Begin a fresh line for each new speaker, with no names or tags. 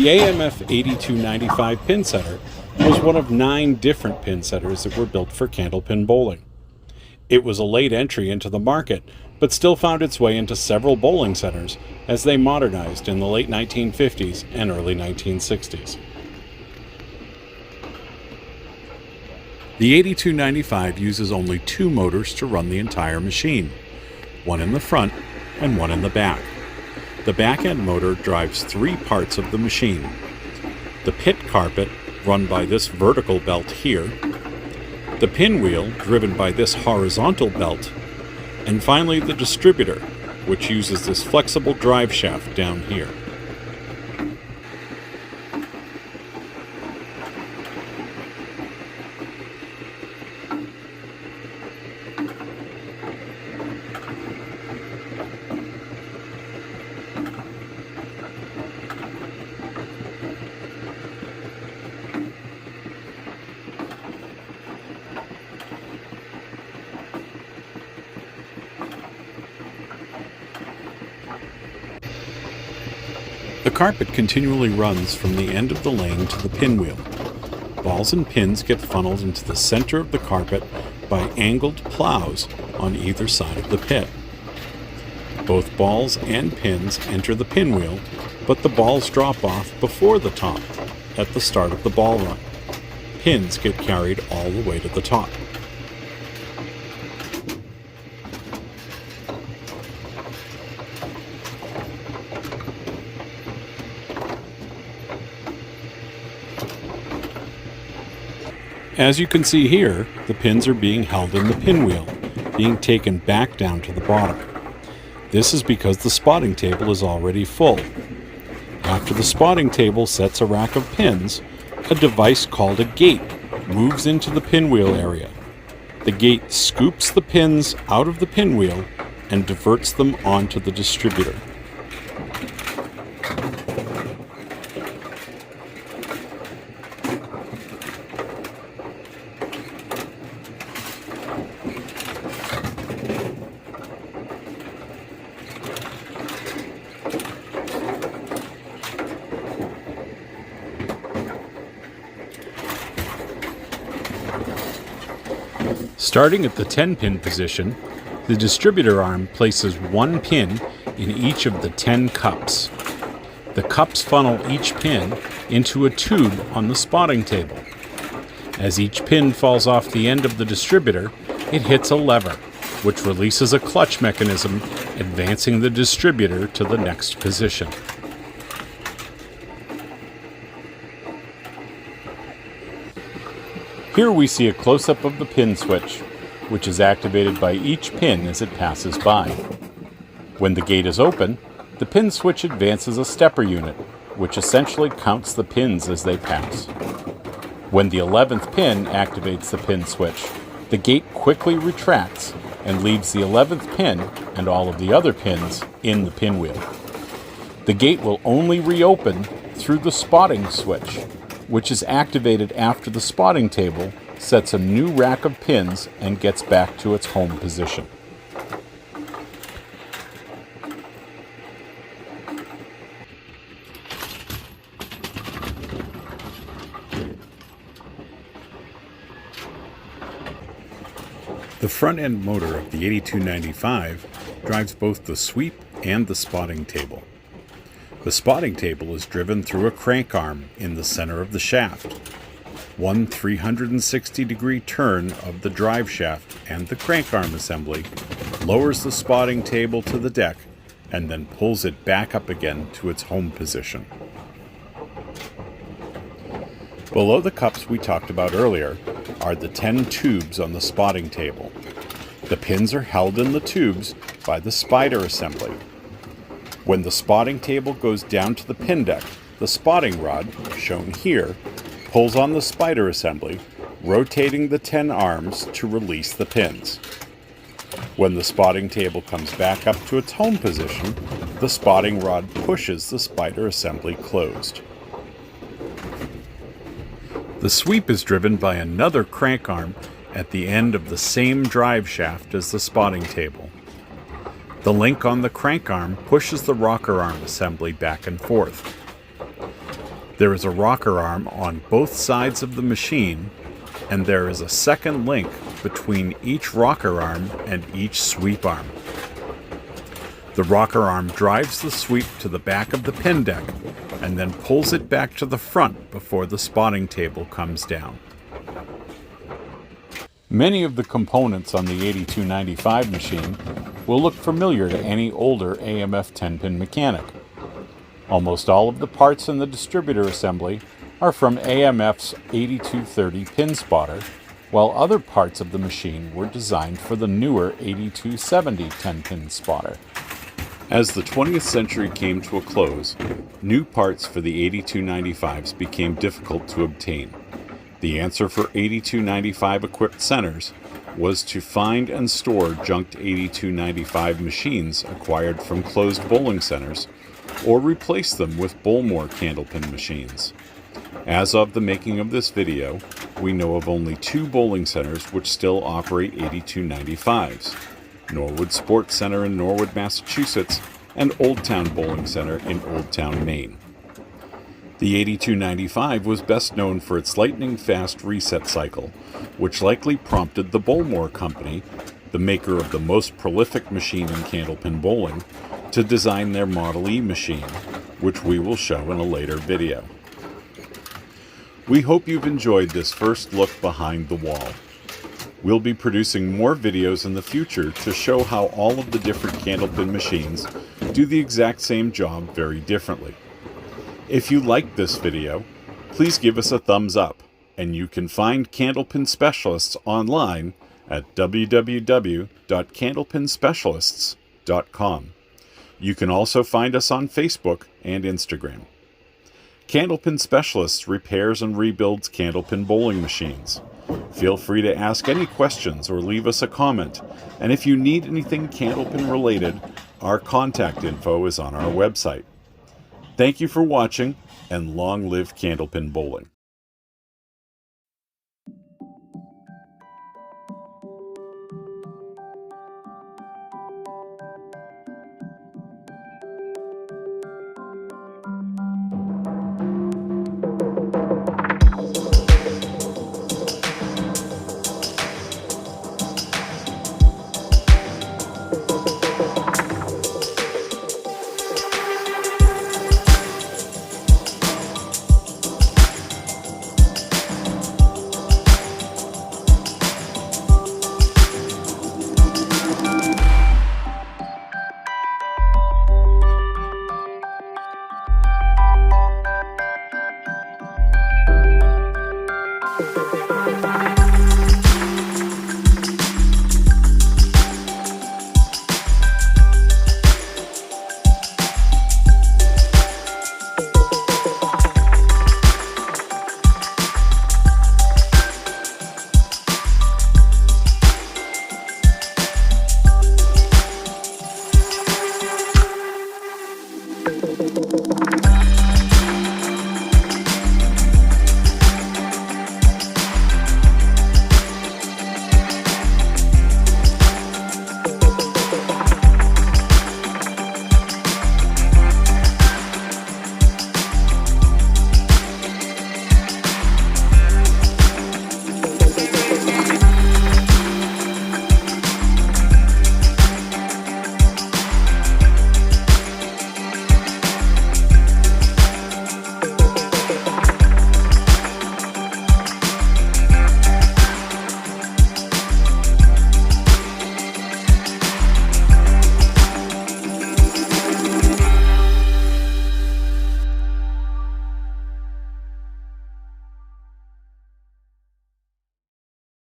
The AMF 8295 Pinsetter was one of 9 different pinsetters that were built for candlepin bowling. It was a late entry into the market, but still found its way into several bowling centers as they modernized in the late 1950s and early 1960s. The 8295 uses only 2 motors to run the entire machine, one in the front and one in the back. The back end motor drives 3 parts of the machine: the pit carpet, run by this vertical belt here, the pinwheel, driven by this horizontal belt, and finally the distributor, which uses this flexible drive shaft down here. The carpet continually runs from the end of the lane to the pinwheel. Balls and pins get funneled into the center of the carpet by angled plows on either side of the pit. Both balls and pins enter the pinwheel, but the balls drop off before the top at the start of the ball run. Pins get carried all the way to the top. As you can see here, the pins are being held in the pinwheel, being taken back down to the bottom. This is because the spotting table is already full. After the spotting table sets a rack of pins, a device called a gate moves into the pinwheel area. The gate scoops the pins out of the pinwheel and diverts them onto the distributor. Starting at the 10-pin position, the distributor arm places 1 pin in each of the 10 cups. The cups funnel each pin into a tube on the spotting table. As each pin falls off the end of the distributor, it hits a lever, which releases a clutch mechanism, advancing the distributor to the next position. Here we see a close-up of the pin switch, which is activated by each pin as it passes by. When the gate is open, the pin switch advances a stepper unit, which essentially counts the pins as they pass. When the 11th pin activates the pin switch, the gate quickly retracts and leaves the 11th pin and all of the other pins in the pinwheel. The gate will only reopen through the spotting switch, which is activated after the spotting table sets a new rack of pins and gets back to its home position. The front-end motor of the 8295 drives both the sweep and the spotting table. The spotting table is driven through a crank arm in the center of the shaft. One 360-degree turn of the drive shaft and the crank arm assembly lowers the spotting table to the deck and then pulls it back up again to its home position. Below the cups we talked about earlier are the 10 tubes on the spotting table. The pins are held in the tubes by the spider assembly. When the spotting table goes down to the pin deck, the spotting rod, shown here, pulls on the spider assembly, rotating the 10 arms to release the pins. When the spotting table comes back up to its home position, the spotting rod pushes the spider assembly closed. The sweep is driven by another crank arm at the end of the same drive shaft as the spotting table. The link on the crank arm pushes the rocker arm assembly back and forth. There is a rocker arm on both sides of the machine, and there is a second link between each rocker arm and each sweep arm. The rocker arm drives the sweep to the back of the pin deck and then pulls it back to the front before the spotting table comes down. Many of the components on the 8295 machine will look familiar to any older AMF 10-pin mechanic. Almost all of the parts in the distributor assembly are from AMF's 8230 pin spotter, while other parts of the machine were designed for the newer 8270 10-pin spotter. As the 20th century came to a close, new parts for the 8295s became difficult to obtain. The answer for 8295 equipped centers was to find and store junked 8295 machines acquired from closed bowling centers, or replace them with Bullmore Candlepin machines. As of the making of this video, we know of only 2 bowling centers which still operate 8295s. Norwood Sports Center in Norwood, Massachusetts, and Old Town Bowling Center in Old Town, Maine. The 8295 was best known for its lightning-fast reset cycle, which likely prompted the Bullmore Company, the maker of the most prolific machine in candlepin bowling, to design their Model E machine, which we will show in a later video. We hope you've enjoyed this first look behind the wall. We'll be producing more videos in the future to show how all of the different candlepin machines do the exact same job very differently. If you liked this video, please give us a thumbs up, and you can find Candlepin Specialists online at www.candlepinspecialists.com. You can also find us on Facebook and Instagram. Candlepin Specialists repairs and rebuilds candlepin bowling machines. Feel free to ask any questions or leave us a comment, and if you need anything candlepin related, our contact info is on our website. Thank you for watching, and long live candlepin bowling.